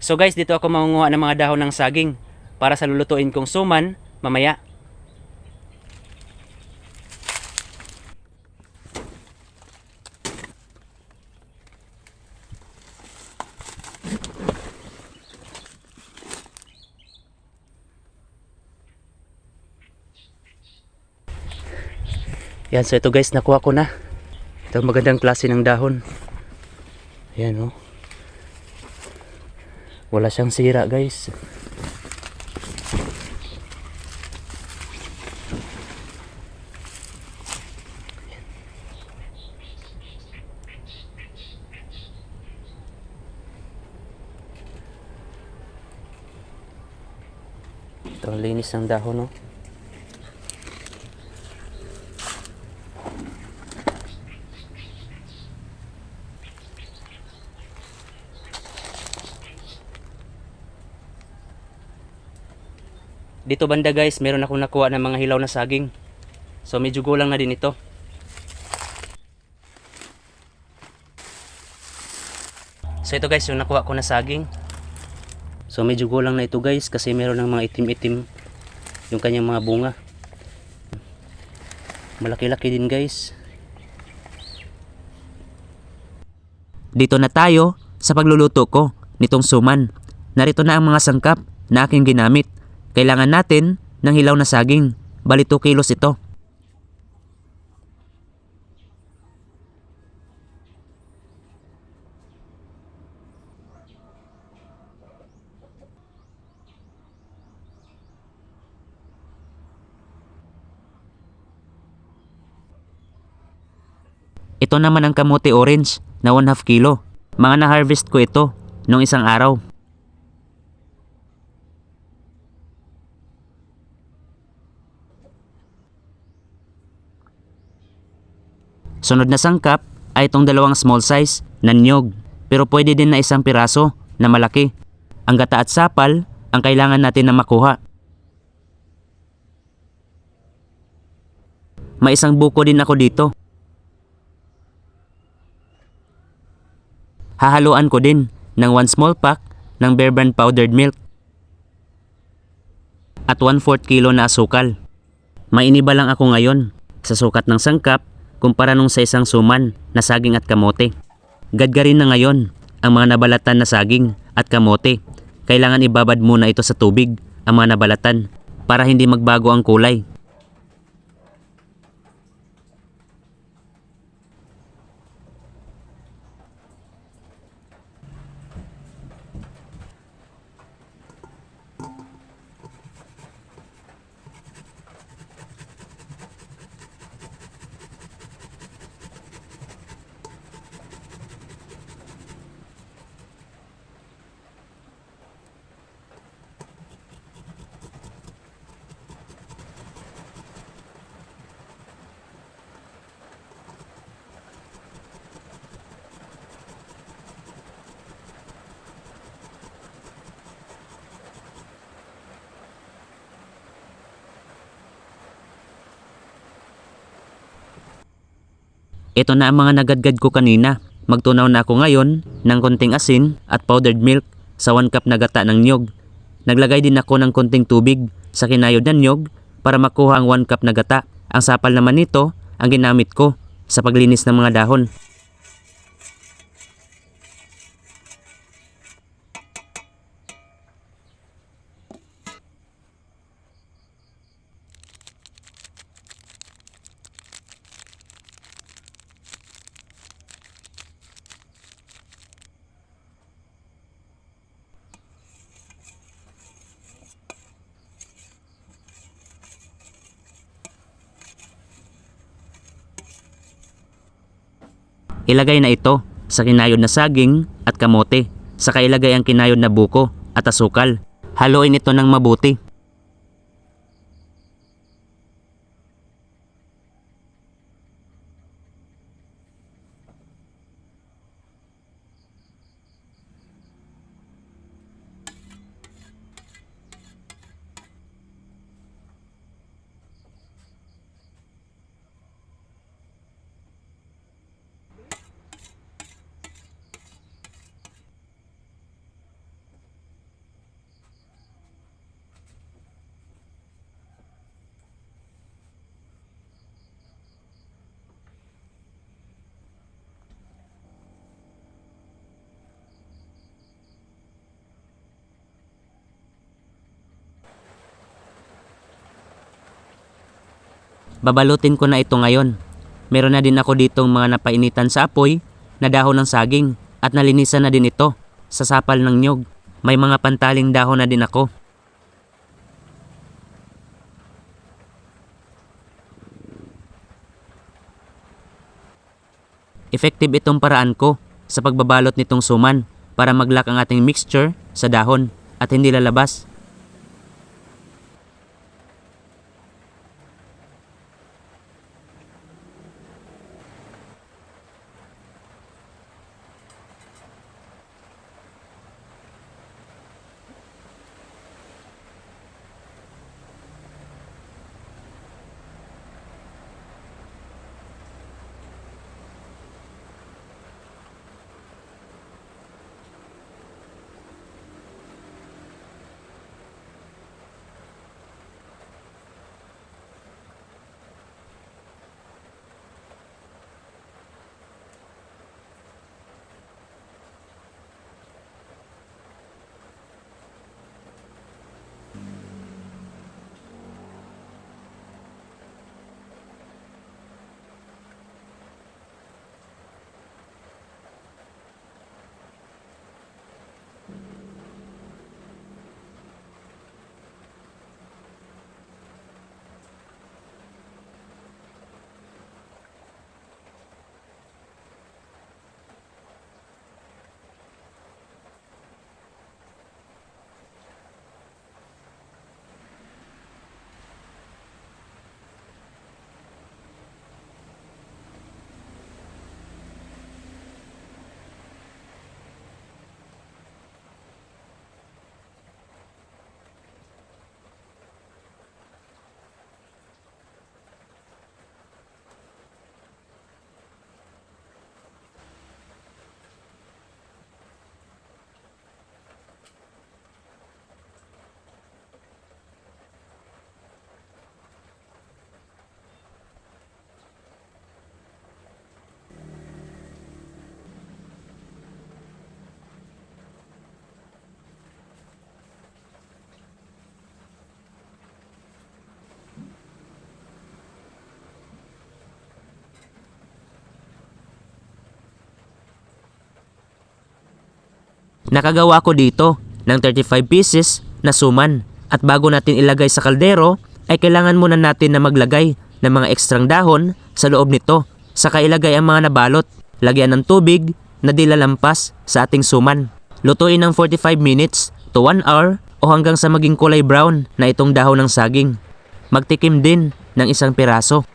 So guys, dito ako mangunguha ng mga dahon ng saging para sa lulutuin kong suman mamaya. Yan, so ito guys, nakuha ko na. Ito magandang klase ng dahon. Ayan oh. Wala siyang sira guys. Ito ang linis ng dahon oh. Dito banda guys, meron akong nakuha ng mga hilaw na saging. So medyo gulang na din ito. So ito guys, yung nakuha ko na saging. So medyo gulang na ito guys kasi meron ng mga itim-itim yung kanyang mga bunga. Malaki-laki din guys. Dito na tayo sa pagluluto ko nitong suman. Narito na ang mga sangkap na aking ginamit. Kailangan natin ng hilaw na saging. Bali 2 kilos ito. Ito naman ang kamote orange na 1/2 kilo. Mga na-harvest ko ito nung isang araw. Sunod na sangkap ay itong dalawang small size na niyog. Pero pwede din na isang piraso na malaki. Ang gata at sapal ang kailangan natin na makuha. May isang buko din ako dito. Hahaluan ko din ng 1 small pack ng Bear Brand powdered milk at 1/4 kilo na asukal. Mainiba lang ako ngayon sa sukat ng sangkap kumpara nung sa isang suman na saging at kamote. Gadgarin na ngayon ang mga nabalatan na saging at kamote. Kailangan ibabad muna ito sa tubig ang mga nabalatan para hindi magbago ang kulay. Ito na ang mga nagadgad ko kanina. Magtunaw na ako ngayon ng konting asin at powdered milk sa 1 cup na gata ng niyog. Naglagay din ako ng konting tubig sa kinayod na niyog para makuha ang 1 cup na gata. Ang sapal naman nito ang ginamit ko sa paglinis ng mga dahon. Ilagay na ito sa kinayod na saging at kamote. Saka ilagay ang kinayod na buko at asukal. Haluin ito ng mabuti. Babalutin ko na ito ngayon. Meron na din ako ditong mga napainitan sa apoy na dahon ng saging at nalinisan na din ito sa sapal ng niyog. May mga pantaling dahon na din ako. Effective itong paraan ko sa pagbabalot nitong suman para mag-lock ang ating mixture sa dahon at hindi lalabas. Nakagawa ko dito ng 35 pieces na suman at bago natin ilagay sa kaldero ay kailangan muna natin na maglagay ng mga ekstrang dahon sa loob nito. Saka ilagay ang mga nabalot, lagyan ng tubig na di lalampas sa ating suman. Lutuin ng 45 minutes to 1 hour o hanggang sa maging kulay brown na itong dahon ng saging. Magtikim din ng isang piraso.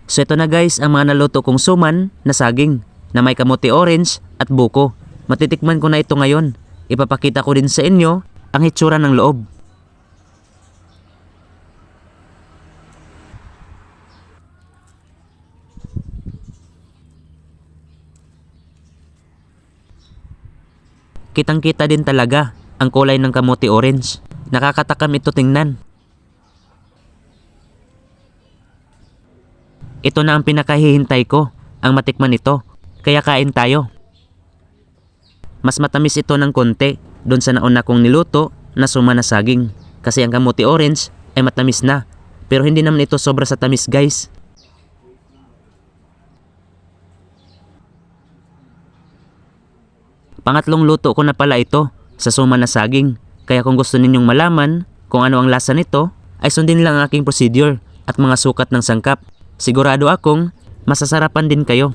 So ito na guys ang mga naluto kong suman na saging na may kamote orange at buko. Matitikman ko na ito ngayon. Ipapakita ko din sa inyo ang hitsura ng loob. Kitang-kita din talaga ang kulay ng kamote orange. Nakakatakam ito tingnan. Ito na ang pinakahihintay ko, ang matikman ito. Kaya kain tayo. Mas matamis ito ng konti doon sa nauna kong niluto na suman na saging. Kasi ang kamote orange ay matamis na. Pero hindi naman ito sobra sa tamis guys. Pangatlong luto ko na pala ito sa suman na saging. Kaya kung gusto ninyong malaman kung ano ang lasa nito, ay sundin lang ang aking procedure at mga sukat ng sangkap. Sigurado akong masasarapan din kayo.